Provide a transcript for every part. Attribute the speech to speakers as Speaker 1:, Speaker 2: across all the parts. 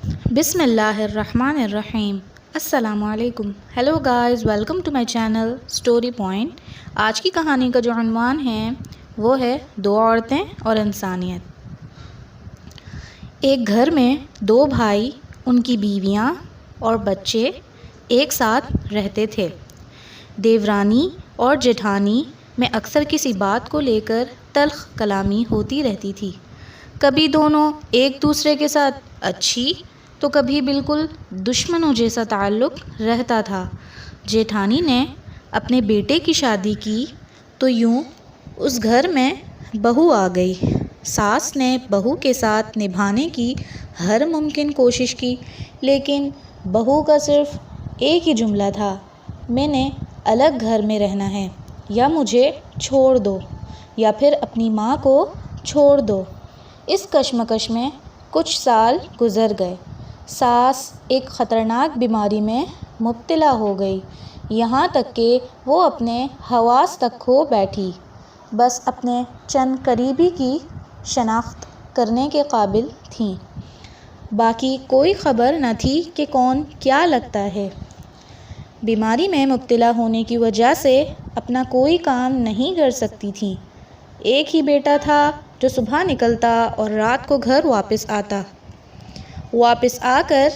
Speaker 1: بسم اللہ الرحمن الرحیم۔ السلام علیکم۔ Hello guys, welcome to my channel story point. آج کی کہانی کا جو عنوان ہے وہ ہے دو عورتیں اور انسانیت۔ ایک گھر میں دو بھائی، ان کی بیویاں اور بچے ایک ساتھ رہتے تھے۔ دیورانی اور جیٹھانی میں اکثر کسی بات کو لے کر تلخ کلامی ہوتی رہتی تھی۔ کبھی دونوں ایک دوسرے کے ساتھ اچھی تو کبھی بالکل دشمنوں جیسا تعلق رہتا تھا۔ جیٹھانی نے اپنے بیٹے کی شادی کی تو یوں اس گھر میں بہو آ گئی۔ ساس نے بہو کے ساتھ نبھانے کی ہر ممکن کوشش کی، لیکن بہو کا صرف ایک ہی جملہ تھا، میں نے الگ گھر میں رہنا ہے، یا مجھے چھوڑ دو یا پھر اپنی ماں کو چھوڑ دو۔ اس کشمکش میں کچھ سال گزر گئے۔ ساس ایک خطرناک بیماری میں مبتلا ہو گئی، یہاں تک کہ وہ اپنے حواس تک کھو بیٹھی، بس اپنے چند قریبی کی شناخت کرنے کے قابل تھیں، باقی کوئی خبر نہ تھی کہ کون کیا لگتا ہے۔ بیماری میں مبتلا ہونے کی وجہ سے اپنا کوئی کام نہیں کر سکتی تھیں۔ ایک ہی بیٹا تھا جو صبح نکلتا اور رات کو گھر واپس آتا۔ واپس آ کر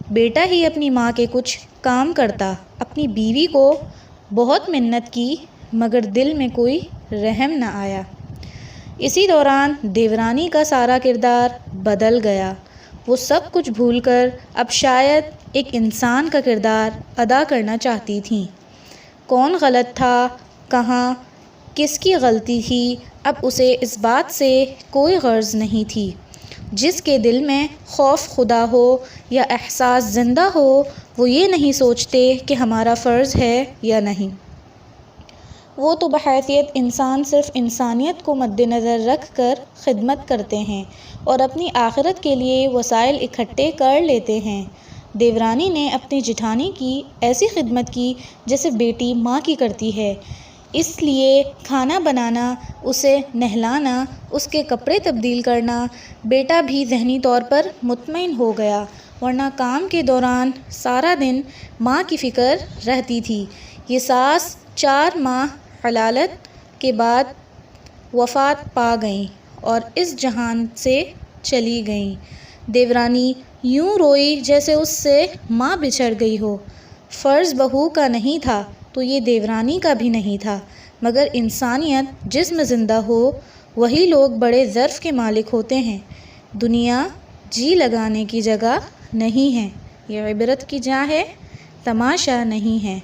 Speaker 1: بیٹا ہی اپنی ماں کے کچھ کام کرتا۔ اپنی بیوی کو بہت منت کی مگر دل میں کوئی رحم نہ آیا۔ اسی دوران دیورانی کا سارا کردار بدل گیا۔ وہ سب کچھ بھول کر اب شاید ایک انسان کا کردار ادا کرنا چاہتی تھیں۔ کون غلط تھا، کہاں کس کی غلطی تھی، اب اسے اس بات سے کوئی غرض نہیں تھی۔ جس کے دل میں خوف خدا ہو یا احساس زندہ ہو، وہ یہ نہیں سوچتے کہ ہمارا فرض ہے یا نہیں۔ وہ تو بحیثیت انسان صرف انسانیت کو مد نظر رکھ کر خدمت کرتے ہیں اور اپنی آخرت کے لیے وسائل اکٹھے کر لیتے ہیں۔ دیورانی نے اپنی جیٹھانی کی ایسی خدمت کی جیسے بیٹی ماں کی کرتی ہے۔ اس لیے کھانا بنانا، اسے نہلانا، اس کے کپڑے تبدیل کرنا، بیٹا بھی ذہنی طور پر مطمئن ہو گیا، ورنہ کام کے دوران سارا دن ماں کی فکر رہتی تھی۔ یہ ساس 4 ماہ حلالت کے بعد وفات پا گئیں اور اس جہان سے چلی گئیں۔ دیورانی یوں روئی جیسے اس سے ماں بچھڑ گئی ہو۔ فرض بہو کا نہیں تھا تو یہ دیورانی کا بھی نہیں تھا، مگر انسانیت جس میں زندہ ہو وہی لوگ بڑے ظرف کے مالک ہوتے ہیں۔ دنیا جی لگانے کی جگہ نہیں ہے، یہ عبرت کی جا ہے، تماشا نہیں ہے۔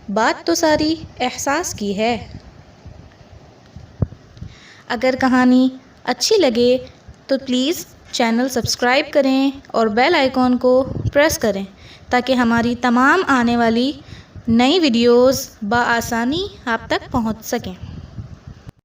Speaker 1: بات تو ساری احساس کی ہے۔ اگر کہانی اچھی لگے تو پلیز چینل سبسکرائب کریں اور بیل آئیکن کو پریس کریں تاکہ ہماری تمام آنے والی نئی ویڈیوز بآسانی آپ تک پہنچ سکیں۔